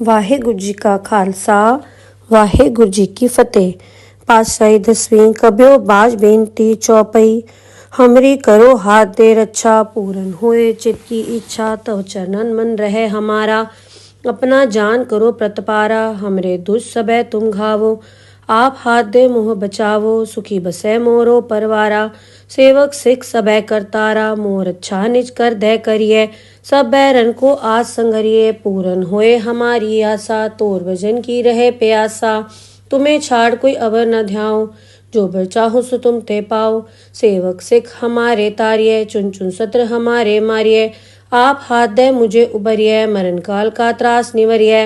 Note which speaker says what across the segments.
Speaker 1: ਵਾਹਿਗੁਰੂ ਜੀ ਕਾ ਖਾਲਸਾ ਵਾਹਿਗੁਰੂ ਜੀ ਕੀ ਫਤਿਹ। ਪਾਤਸ਼ਾਹੀ ਦਸਵੀਂ ਕਬਿਓ ਬਾਜ ਬੇਨਤੀ ਚੌਪਈ। हमरी करो हाथ दे रक्षा, पूरन होए चित की इच्छा, तव चरणन मन रहे हमारा। अपना जान करो प्रतपारा, हमरे दुष्ट सबे तुम घावो। आप हाथ दे मुँह बचावो, सुखी बसे मोरो परवारा। सेवक सिख सबे करतारा, मोर अच्छा निज कर दे करिए। सब बैरन को आज संगरिए, पूरन होए हमारी आशा। तोर भजन की रहे प्यासा, तुम्हें छाड़ कोई अवर न ध्याओ। जो बर चाहो सो तुम ते पाओ। सेवक सिख हमारे तारिये, चुन चुन सत्र हमारे मारिये। आप हाथ दे मुझे उबरिये, मरण काल का त्रास निवरिये।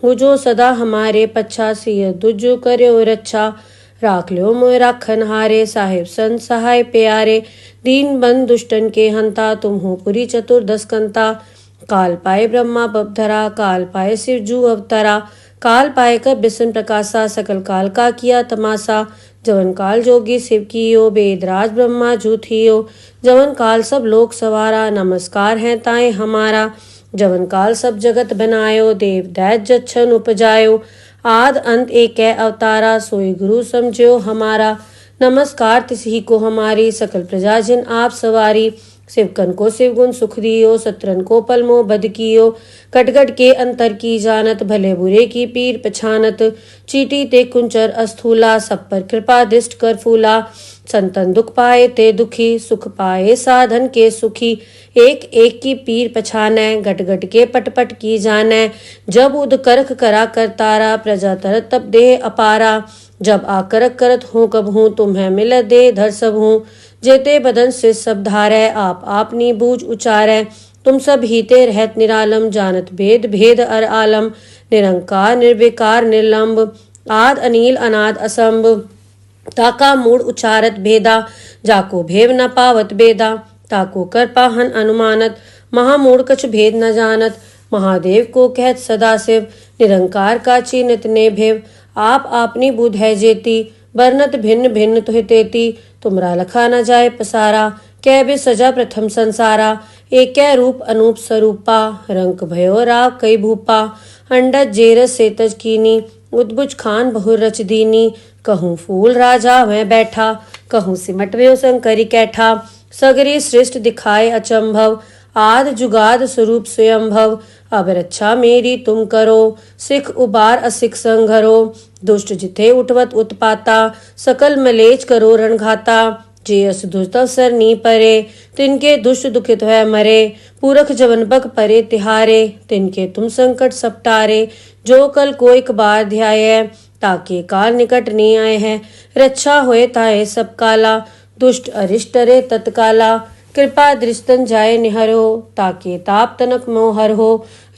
Speaker 1: हो जो सदा हमारे पच्छा, सिय दुजो कर्यो रक्षा। राख लो मोय राखन हारे, साहिब संत सहाय प्यारे। दीन बंद दुष्टन के हंता, तुम हो पुरी चतुर्दश कंता। काल पाए ब्रह्मा बपधरा, काल पाए शिव जू अवतरा। काल पाए कर बिसन प्रकाशा, सकल काल का किया तमाशा। जवन काल जोगी शिव कियो, वेदराज ब्रह्मा जू थियो। जवन काल सब लोक सवारा, नमस्कार है ताए हमारा। जवन काल सब जगत बनायो, देव दैत जच्छन उपजायो। आद अंत एक अवतारा, सोई गुरु समझो हमारा। नमस्कार तिसही को हमारी, सकल प्रजा जिन आप सवारी। शिवकन को शिव गुण सुख दियो, सत्रन को पलमो बद कियो। कटगट के अंतर की जानत, भले बुरे की पीर पछानत। चीटी ते कुंचर अस्थूला, सब पर कृपा दृष्ट कर फूला। संतन दुख पाए ते दुखी, सुख पाए साधन के सुखी। एक एक की पीर पछाने, गट गट के पट पट की जाने। जब उद करख करा करतारा, प्रजा तरत तब देह अपारा। जब आकरक करत हूँ कब हूँ, तुम्हें मिल दे धर सब हूँ। जेते बदन से सब धारै, आप आपनी बूझ उचारै। तुम सब हीते रहत निरालम, जानत भेद भेद अर आलम। निरंकार निर्विकार निर्लंब, आद अनील अनाद असंभ। ताका मूड उचारत भेदा, जाको भेव न पावत बेदा। ताको कर पाहन अनुमानत, महामूड कछ भेद न जानत। महादेव को कहत सदा शिव, निरंकार का चीनत ने भेव। आप आपनी बुध है जेती, बरनत भिन्न भिन्न तुहि तेती। तुमरा लखा न जाए पसारा, कै बे सजा प्रथम संसारा। एक रूप अनूप स्वरूपा, रंक भयो राव कई भूपा। अंडज जेरस सेतज कीनी, उद्भुज खान बहुर रच दीनी। कहूँ फूल राजा वह बैठा, कहूँ सिमट व्यो शंकरी कैठा। सगरी सृष्ट दिखाए अचंभव, आद जुगाद स्वरूप स्वयंभव। अब रक्षा मेरी तुम करो, सिख उबार असिख संघरो। दुष्ट जिथे उठवत उत्पाता, सकल मलेच करो रणघाता। जे अस दुष्ट अवसर नी परे, तिनके दुष्ट दुखित है मरे। पूरख जवन बक परे तिहारे, तिनके तुम संकट सपटारे। जो कल को एक बार ध्याये, ताके काल निकट नहीं आए हैं। रक्षा होए ताए सब काला, दुष्ट अरिष्ट रे तत्काला। कृपा दृष्टन जाए निहरो, ताके ताप तनक मोहर हो।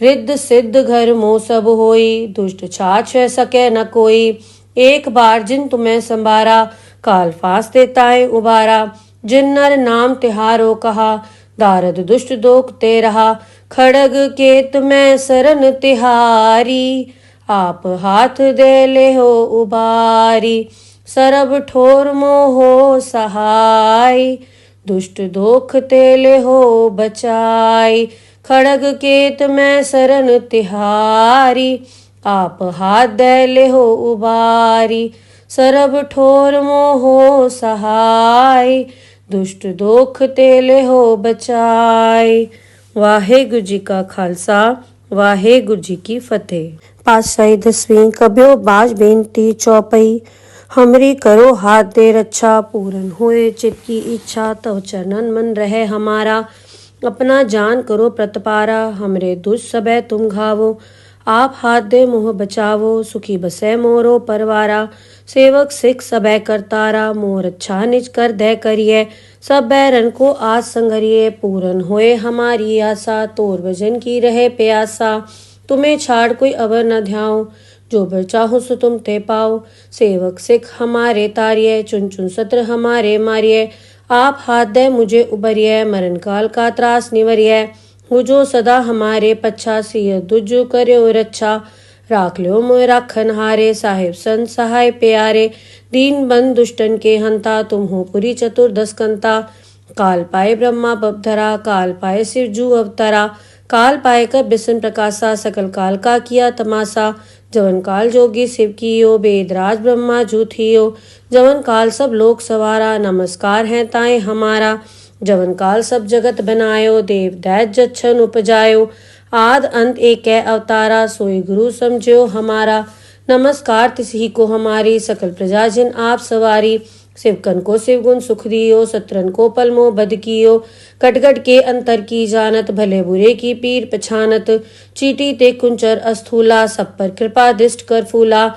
Speaker 1: रिद्ध सिद्ध घर मोह सब होई, दुष्ट छाछ सके न कोई। एक बार जिन तुम्हें संभारा, काल फांस देता है उबारा। जिन नर नाम तिहारो कहा, दारद दुष्ट दोख ते रहा। खड़ग केत में सरन तिहारी, आप हाथ दे ले हो उबारी। सरब ठोर मोहो सहाय, दुष्ट दोख तेले हो बचाई। खड़ग केत में सरन तिहारी, आप हाथ दे ले हो उबारी। सरब ठोर मोहो सहाय, दुष्ट दोख तेले हो बचाई। वाहेगुरु जी का खालसा वाहेगुरु जी की फतेह। पातशाही दसवीं कबियो बाज बेनती चौपई। हमरी करो हाथ दे रक्षा, पूरन होए चित की इच्छा। तव चरणन मन रहे हमारा। अपना जान करो प्रतपारा, हमरे दुष्ट सबे तुम घावो। आप हाथ दे मुँह बचावो, सुखी बसे मोरो परवारा। सेवक सिख सबे करतारा, मोर अच्छा निज कर दे करिए। सब बैरन को आज संगरिए, पूरन होए हमारी आशा। तोर भजन की रहे प्यासा, तुम्हें छाड़ कोई अवर न ध्याओ। जो बर चाहो सो तुम ते पाओ। सेवक सिख हमारे तारिये, चुन चुन सत्र हमारे मारिये। आप हाथ दे मुझे उबरिये, मरण काल का त्रास निवरिये। हो जो सदा हमारे पच्छा, सिय दुजो कर्यो रक्षा। राख लो मोय राखन हारे, साहिब संत सहाय प्यारे। दीन बंद दुष्टन के हंता, तुम हो पुरी चतुर्दश कंता। काल पाए ब्रह्मा बपधरा, काल पाए शिव जू अवतरा। काल पायकर बिसन प्रकाशा सकल काल का किया तमाशा। जवन काल जोगी शिव कियो वेदराज ब्रह्मा जूथियो। जवन काल सब लोक सवारा नमस्कार है ताए हमारा। जवन काल सब जगत बनायो देव दैत जच्छन उपजायो। आद अंत एक अवतारा सोई गुरु समझो हमारा। नमस्कार तिसही को हमारी सकल प्रजा जिन आप सवारी। शिवकन को शिवगुण सुख दियो सत्रन को पलमो बद कियो। कटगट के अंतर की जानत भले बुरे की पीर पछानत। चीटी ते कुंचर अस्थूला सब पर कृपा दिष्ट कर फूला।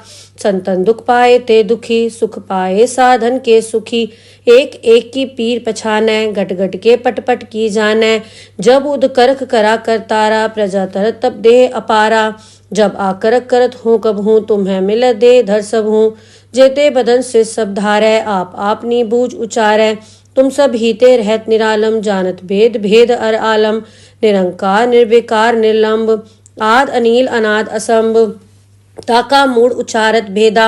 Speaker 1: संतन दुख पाए ते दुखी सुख पाए साधन के सुखी। एक एक की पीर पछानै घट घट के पट पट की जानै। जब उद करख करा कर तारा प्रजा तरत तब देह अपारा। जब आकरक करत हूँ कब हूँ तुम्हें मिल दे धर सब हूँ। जेते बदन से सब धारै आप आपनी बूझ उचारै। तुम सब हीते रहत निरालम जानत भेद भेद अर आलम। निरंकार निर्विकार निर्लंब आद अनील अनाद असंभ। ताका मूड उचारत भेदा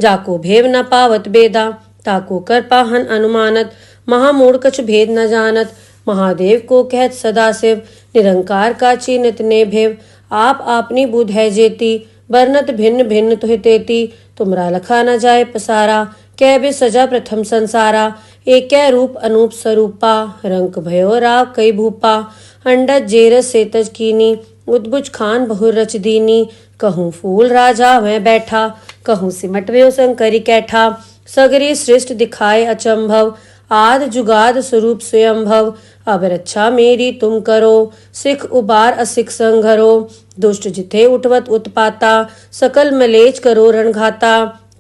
Speaker 1: जाको भेव न पावत बेदा। ताको कर पाहन अनुमानत महामूढ़ कछ भेद न जानत। महादेव को कहत सदा शिव निरंकार का चीनित ने भेव। आप आपनी बुध है जेती बरनत भिन्न भिन्न तुहि तेती। तुमरा लखा न जाए पसारा कै बे सजा प्रथम संसारा। एक रूप अनूप स्वरूपा रंक भयो राव कई भूपा। अंडज जेरस सेतज कीनी उद्बुज खान बहुर रच दीनी। कहूँ फूल राजा वह बैठा कहूँ सिमट व्यो शंकरी कैठा। सगरी सृष्ट दिखाए अचंभव आद जुगाद स्वरूप स्वयंभव। अब रक्षा मेरी तुम करो सिख उबार असिख संघरो। दुष्ट जिथे उठवत उत्पाता सकल मलेच करो रणघाता।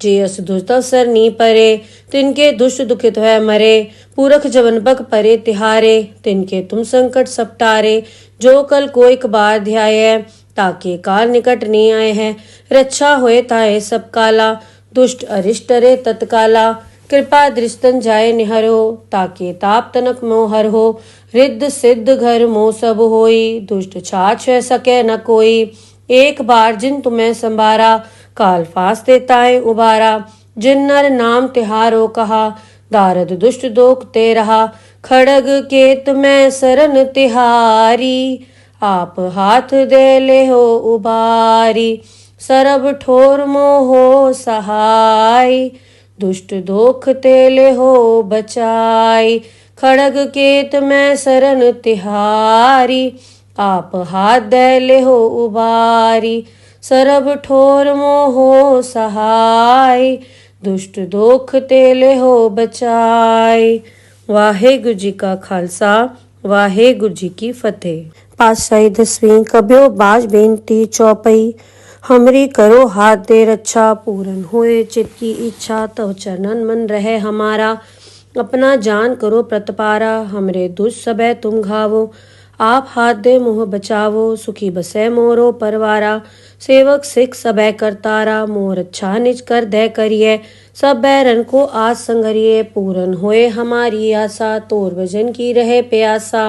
Speaker 1: जे अस दुष्ट अवसर नी परे तिनके दुष्ट दुखित है मरे। पूरख जवन बक परे तिहारे तिनके तुम संकट सपटारे। जो कल को एक बार ध्याय ताके काल निकट नहीं आए हैं। रक्षा होए ताए सब काला दुष्ट अरिष्ट रे तत्काला। कृपा दृष्टन जाए निहरो ताके ताप तनक मोहर हो। रिद्ध सिद्ध घर मोह सब होई दुष्ट छाछ सके न कोई। एक बार जिन तुम्हें संभारा काल फास देताए उबारा। जिन नर नाम तिहारो कहा दारद दुष्ट दोख ते रहा। खड़ग के तुम्हें सरन तिहारी आप हाथ दे ले हो उबारी। सरब ठोर मोहो सहाय दुष्ट दोख तेले हो बचाई। खड़ग केत में सरन तिहारी आप हाथ दे ले हो उबारी। सरब ठोर मोहो सहाय दुष्ट दोख तेले हो बचाई। वाहेगुरु जी का खालसा वाहेगुरु जी की फतेह। पातशाही दसवीं कब्यो बाज बेनती चौपई। हमरी करो हाथ दे रक्षा पूरन होए चित की इच्छा। तव चरणन मन रहे हमारा अपना जान करो प्रतपारा। हमरे दुष्ट सबे तुम घावो आप हाथ दे मुँह बचावो। सुखी बसे मोरो परवारा सेवक सिख सबे करतारा। मोर अच्छा निज कर दे करिए सब बैरन को आज संगरिए। पूरन होए हमारी आशा तोर भजन की रहे प्यासा।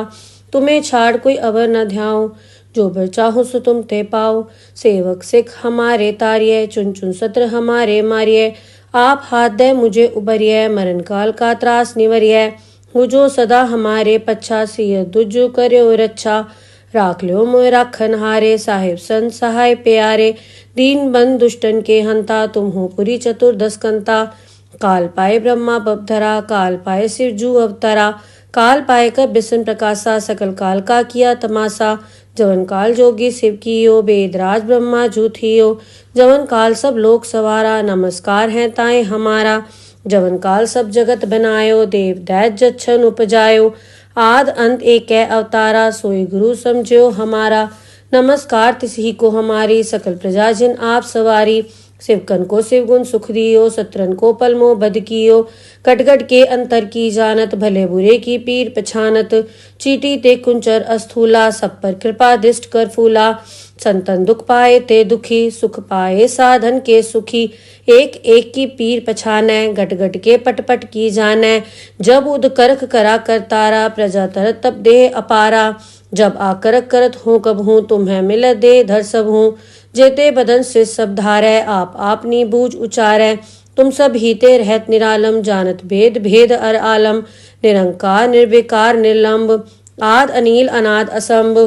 Speaker 1: तुम्हें छाड़ कोई अवर न ध्याओ जो बर चाहो सो तुम ते पाओ। सेवक सिख हमारे तारिये चुन चुन सत्र हमारे मारिये। आप हाथ दे मुझे उबरिये मरण काल का त्रास निवरिये। हो जो सदा हमारे पच्छा सिय दुजो कर्यो रक्षा। राख लो मोय राखन हारे साहिब संत सहाय प्यारे। दीन बंद दुष्टन के हंता तुम हो पुरी चतुर्दश कंता। काल पाए ब्रह्मा बपधरा काल पाए शिव जू अवतरा। काल पाए कर बिसन प्रकाशा सकल काल का किया तमाशा। जवन काल जोगी शिव कियो वेदराज ब्रह्मा जूथियो। जवन काल सब लोक सवारा नमस्कार है ताए हमारा। जवन काल सब जगत बनायो देव दैत जच्छन उपजायो। आद अंत एक अवतारा सोई गुरु समझो हमारा। नमस्कार तिसही को हमारी सकल प्रजा जिन आप सवारी। शिवकन को शिवगुण सुख दियो सत्रन को पलमो बद कियो। कटगट के अंतर की जानत भले बुरे की पीर पछानत। चीटी ते कुंचर अस्थूला सब पर कृपा दिष्ट कर फूला। संतन दुख पाए ते दुखी सुख पाए साधन के सुखी। एक एक की पीर पछानै घट घट के पट पट की जानै। जब उद करख करा कर तारा प्रजा तरत तब देह अपारा। जब आकरक करत हूँ कब हूँ तुम्हें मिल दे धर सब हूँ। जेते बदन से सब धारै आप आपनी बूझ उचारै। तुम सब हीते रहत निरालम जानत भेद भेद अर आलम। निरंकार निर्विकार निर्लंब आद अनील अनाद असंभ।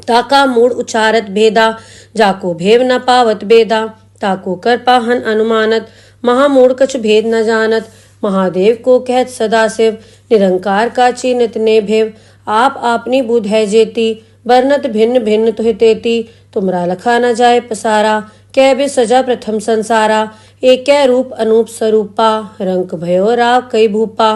Speaker 1: ताका मूड उचारत भेदा, जाको भेव न पावत बेदा, ताको कर पाहन अनुमानत, महामूड कछ भेद न जानत, महादेव को कहत सदाशिव, निरंकार का चीनत ने भेव, आप आपनी बुध है जेती, बरनत भिन्न भिन्न तुहि तेती, तुमरा लखा न जाए पसारा, कै बे सजा प्रथम संसारा, एक रूप अनूप स्वरूपा, रंक भयो राव कई भूपा,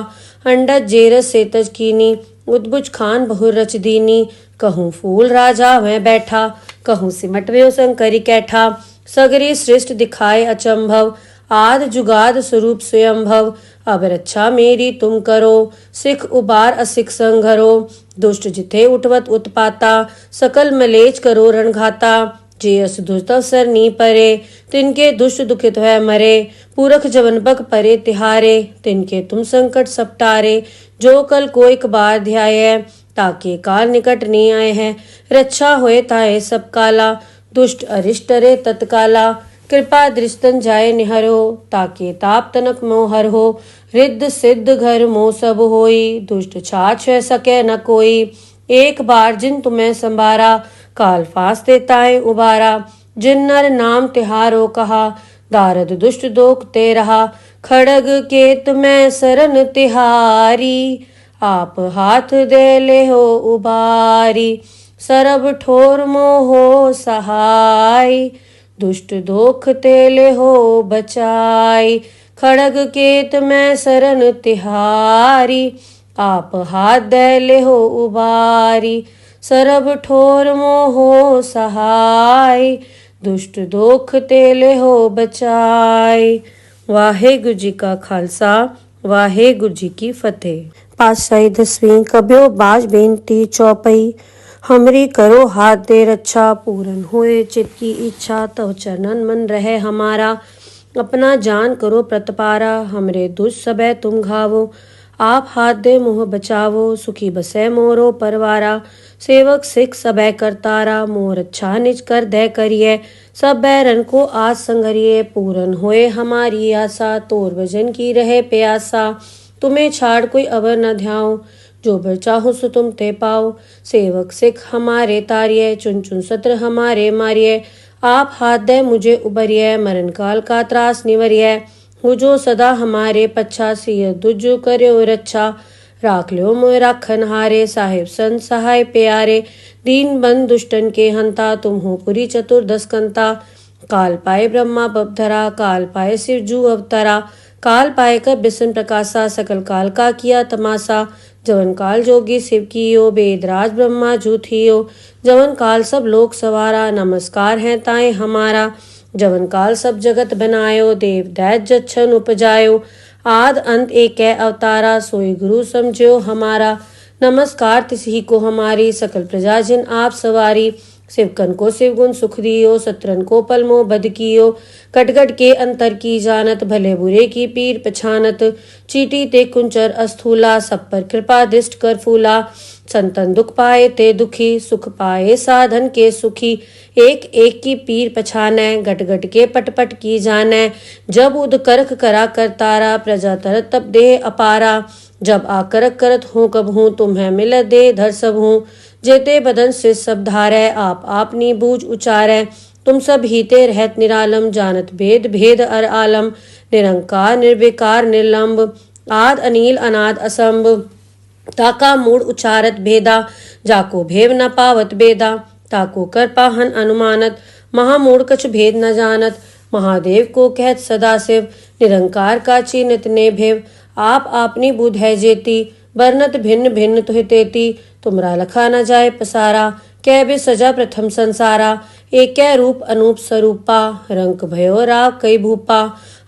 Speaker 1: अंडज जेरस सेतज कीनी, उद्भुज खान बहुर रच दीनी, कहूँ फूल राजा वह बैठा, कहूँ सिमट व्यो शंकरी कैठा, सगरी सृष्ट दिखाए अचंभव, आद जुगाद स्वरूप स्वयंभव, अब रक्षा मेरी तुम करो, सिख उबार असिख संघरो, दुष्ट जिथे उठवत उत्पाता, सकल मलेच करो रणघाता, जे अस दुष्ट सर नी परे, तिनके दुष्ट दुखित है मरे, पूरख जवन बक परे तिहारे, तिनके तुम संकट सपटारे, जो कल कोई कबार ध्याय, ताके काल निकट नहीं आए हैं, रक्षा होए ताए सब काला, दुष्ट अरिष्ट रे तत्काला, कृपा दृष्टन जाए निहरो, ताके ताप तनक मोहर हो, रिद्ध सिद्ध घर मोह सब होई, दुष्ट छाछ सके न कोई, एक बार जिन तुम्हें संभारा, काल फास देताए उबारा, जिन नर नाम तिहारो कहा, दारद दुष्ट दोख ते रहा, खड़ग केत में सरन तिहारी, आप हाथ दे ले हो उबारी, सरब ठोर मोहो सहाय, दुष्ट दोख तेले हो बचाई, खड़ग केत में सरन तिहारी, आप हाथ दे ले हो उबारी, सरब ठोर मोहो सहाय, दुष्ट दोख तेले हो बचाई। वाहेगुरु जी का खालसा, वाहेगुरु जी की फतेह। पातशाही 10वीं कब्यो बाज बेनती चौपई, हमरी करो हाथ दे रक्षा, पूरन हुए चित की इच्छा, तव चरणन मन रहे हमारा, अपना जान करो प्रतपारा, हमरे दुष्ट सबे तुम घावो, आप हाथ दे मोह बचावो, सुखी बसे मोरो परवारा, सेवक सिख सबे करतारा, मोर अच्छा निज कर दे करिए, सब बैरन को आज संगरिए, पूरन होए हमारी आशा, तोर भजन की रहे प्यासा, तुम्हें छाड़ कोई अवर न ध्याओ, जो बर चाहो सो तुम ते पाओ, सेवक सिख हमारे तारिये, चुन चुन सत्र हमारे मारिये, आप हाथ दे मुझे उबरिये, मरण काल का त्रास निवरिये, हो जो सदा हमारे पच्छा, सिय दुजो कर्यो रक्षा, राख लो मोय राखन हारे, साहिब संत सहाय प्यारे, दीन बंद दुष्टन के हंता, तुम हो पुरी चतुर्दश कंता, काल पाए ब्रह्मा बपधरा, काल पाए शिव जू अवतरा, काल पाए कर बिसन प्रकाशा, सकल काल का किया तमाशा, जवन काल जोगी शिव कियो, वेदराज ब्रह्मा जूथियो, जवन काल सब लोक सवारा, नमस्कार है ताए हमारा, जवन काल सब जगत बनायो, देव दैत जच्छन उपजायो, आद अंत एक अवतारा, सोई गुरु समझो हमारा, नमस्कार तिसही को हमारी, सकल प्रजा जिन आप सवारी, शिवकन को शिवगुण सुख दियो, सत्रन को पलमो बद कियो, कटगट के अंतर की जानत, भले बुरे की पीर पछानत, चीटी ते कुंचर अस्थूला, सब पर कृपा दृष्ट कर फूला, संतन दुख पाए ते दुखी, सुख पाए साधन के सुखी, एक एक की पीर पछाने, गट गट के पट पट की जाने, जब उद करख करा करतारा, प्रजा तरत तब देह अपारा, जब आकरक करत हूँ कब हूँ, तुम्हें मिल दे धर सब हूँ, जेते बदन से सब धारै, आप आपनी बूझ उचारै, तुम सब हीते रहत निरालम, जानत भेद भेद अर आलम, निरंकार निर्विकार निर्लंब, आद अनील अनाद असंभ, ताका मूड उचारत भेदा, जाको भेव न पावत बेदा, ताको कर पाहन अनुमानत, महामूड कछ भेद न जानत, महादेव को कहत सदाशिव, निरंकार का चीनत ने भेव, आप आपनी बुध है जेती, बरनत भिन्न भिन्न तुहि तेती, तुमरा लखा न जाए पसारा, कै बे सजा प्रथम संसारा, एक रूप अनूप स्वरूपा, रंक भयो राव कई भूपा,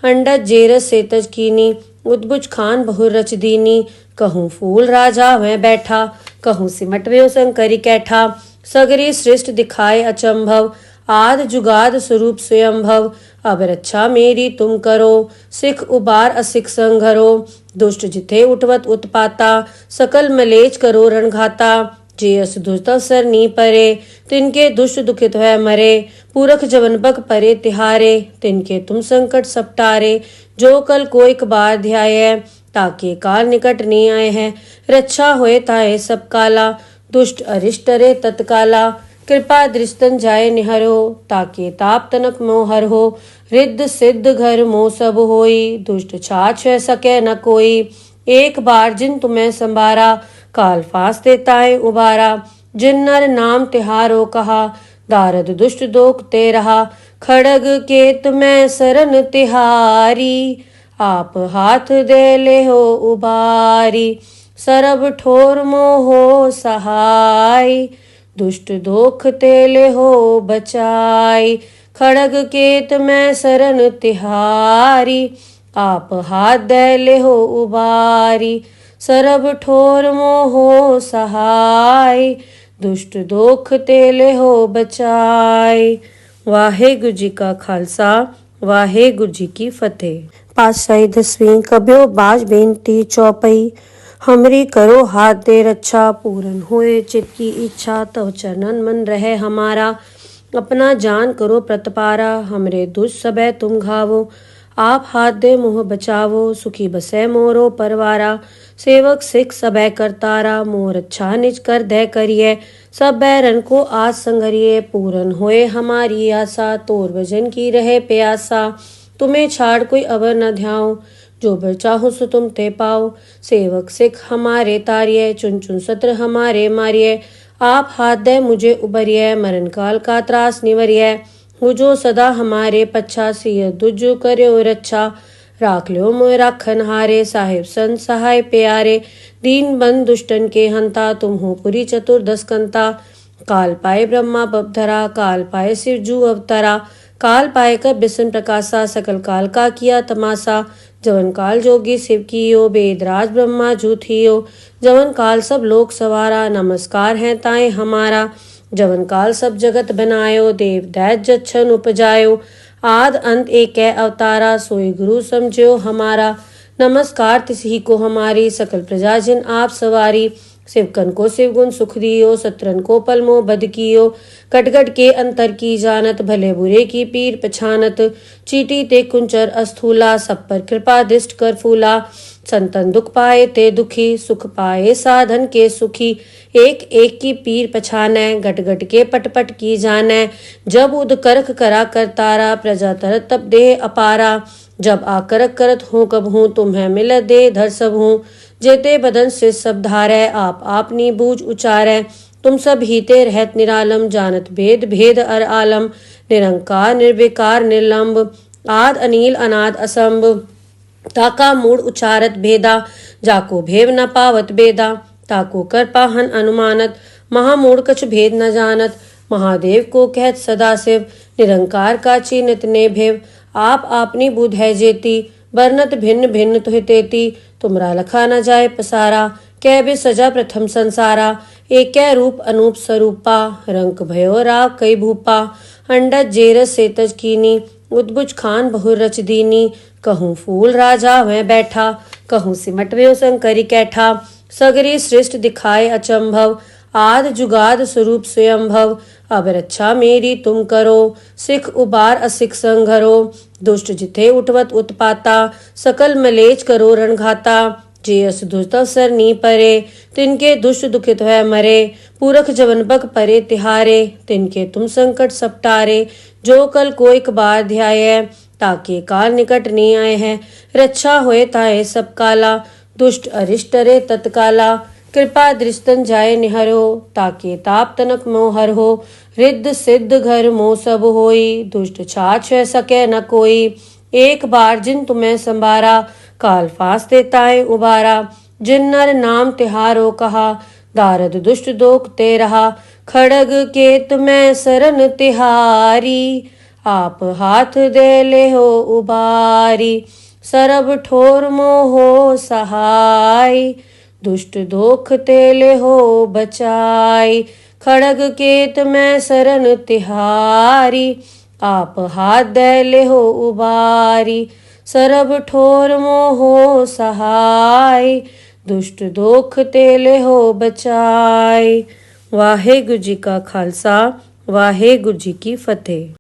Speaker 1: अंडज जेरस सेतज कीनी, उद्भुज खान बहुर रच दीनी, कहूँ फूल राजा वह बैठा, कहूँ सिमट व्यो शंकरी कैठा, सगरी सृष्ट दिखाए अचंभव, आद जुगाद स्वरूप स्वयंभव, अब रक्षा मेरी तुम करो, सिख उबार असिख संघरो, दुष्ट जिथे उठवत उत्पाता, सकल मलेच करो रणघाता, जे अस दुष्ट सर नी परे, तिनके दुष्ट दुखित है मरे, पूरख जवन बक परे तिहारे, तिनके तुम संकट सपटारे, जो कल कोई कबार ध्याय, ताके काल निकट नहीं आए हैं, रक्षा होए ताए सब काला, दुष्ट अरिष्ट रे तत्काला, कृपा दृष्टन जाय निहरो, ताके ताप तनक मोह हर हो। रिद्ध सिद्ध घर मोह सब होई, दुष्ट छाछ सके न कोई। एक बार जिन तुम्हें संभारा, काल फास्ते ताए उबारा। जिन नर नाम तिहारो कहा, दारद दुष्ट दोख ते रहा। खड़ग केत में सरन तिहारी, आप हाथ दे ले हो उबारी। सरब ठोर मोहो सहाय, दुष्ट दोख तेले हो बचाई। खड़ग केत में सरन तिहारी, आप हाथ दे ले हो उबारी। सरब ठोर मोहो सहाय, दुष्ट दोख तेले हो बचाई। वाहेगुरु जी का खालसा, वाहेगुरु जी की फतेह। पातशाही दसवीं कब्यो बाज बेनती चौपई। हमरी करो हाथ दे रक्षा, पूरन होए चित की इच्छा। तव चरणन मन रहे हमारा, अपना जान करो प्रतपारा। हमरे दुष्ट सबे तुम घावो, आप हाथ दे मोह बचावो। सुखी बसे मोरो परवारा, सेवक सिख सबे करतारा। मोर अच्छा निज कर दे करिए, सब बैरन को आज संगरिए। पूरन होए हमारी आशा, तोर भजन की रहे प्यासा। तुम्हें छाड़ कोई अवर न ध्याओ, जो बर चाहो सो तुम ते पाओ। सेवक सिख हमारे तारिये, चुन चुन सत्र हमारे मारिये। आप हाथ दे मुझे उबरिये, मरण काल का त्रास निवरिये। हो जो सदा हमारे पच्छा, सिय दुजु कर्यो रक्षा। राख लो मोय राखन हारे, साहिब संत सहाय प्यारे। दीन बंद दुष्टन के हंता, तुम हो पुरी चतुर्दश कंता। काल पाए ब्रह्मा बपधरा, काल पाए शिव जू अवतरा। काल पाए कर बिसन प्रकाशा, सकल काल का किया तमाशा। जवन काल जोगी शिव कियो, वेदराज ब्रह्मा जूथियो। जवन काल सब लोक सवारा, नमस्कार है ताए हमारा। जवन काल सब जगत बनायो, देव दैत जच्छन उपजायो। आद अंत एक अवतारा, सोई गुरु समझो हमारा। नमस्कार तिसही को हमारी, सकल प्रजा जिन आप सवारी। शिवकन को शिवगुण सुख दियो, सत्रन को पलमो बद कियो। कटगट के अंतर की जानत, भले बुरे की पीर पछानत। चीटी ते कुंचर अस्थूला, सब पर कृपा दृष्ट कर फूला। संतन दुख पाए ते दुखी, सुख पाए साधन के सुखी। एक एक की पीर पछानै, गट गट के पट पट की जानै। जब उद करख करा करतारा, प्रजा तरत तब देह अपारा। जब आकरक करत हूँ कब हूँ, तुम्हें मिल दे धर सब हूँ। जेते बदन से सब धारै, आप आपनी बूझ उचारै। तुम सब हीते रहत निरालम, जानत भेद भेद अर आलम। निरंकार निर्विकार निर्लंब, आद अनील अनाद असंभ। ताका मूड उचारत भेदा, जाको भेव न पावत बेदा। ताको कर पाहन अनुमानत, महामूढ़ कछ भेद न जानत। महादेव को कहत सदाशिव, निरंकार का चीनित ने भेव। आप आपनी बुध है जेती, बरनत भिन्न भिन्न तुहि तेती। तुमरा लखा न जाए पसारा, कै भी सजा प्रथम संसारा। एक रूप अनूप स्वरूपा, रंक भयो राव कई भूपा। अंडज जेरस सेतज कीनी, उद्भुज खान बहुर रच दीनी। कहूँ फूल राजा वह बैठा, कहूँ सिमट व्यो शंकरी कैठा। सगरी सृष्ट दिखाए अचंभव, आद जुगाद स्वरूप स्वयंभव। अब रक्षा मेरी तुम करो, सिख उबार असिख संघरो। दुष्ट जिथे उठवत उत्पाता, सकल मलेच करो रणघाता। जे अस दुष्ट अवसर नी परे, तिनके दुष्ट दुखित है मरे। पूरख जवन बग परे तिहारे, तिनके तुम संकट सपटारे। जो कल कोई बार ध्याय, ताके काल निकट नी आए हैं। रक्षा होए ताए सब काला, दुष्ट अरिष्ट रे तत्काला। कृपा दृष्टन जाय निहरो, ताके ताप तनक मोह हर हो। रिद्ध सिद्ध घर मोह सब होई, दुष्ट छाछ सके न कोई। एक बार जिन तुम्हें संभारा, काल फास्ते ताए उबारा। जिन नर नाम तिहारो कहा, दारद दुष्ट दोख ते रहा। खड़ग केत में सरन तिहारी, आप हाथ दे ले हो उबारी। सरब ठोर मोहो सहाय, दुष्ट दोख तेले हो बचाई। खड़ग केत में सरन तिहारी, आप हाथ दे ले हो उबारी। सरब ठोर मोहो सहाय, दुष्ट दोख तेले हो बचाई। वाहेगुरु जी का खालसा, वाहेगुरु जी की फतेह।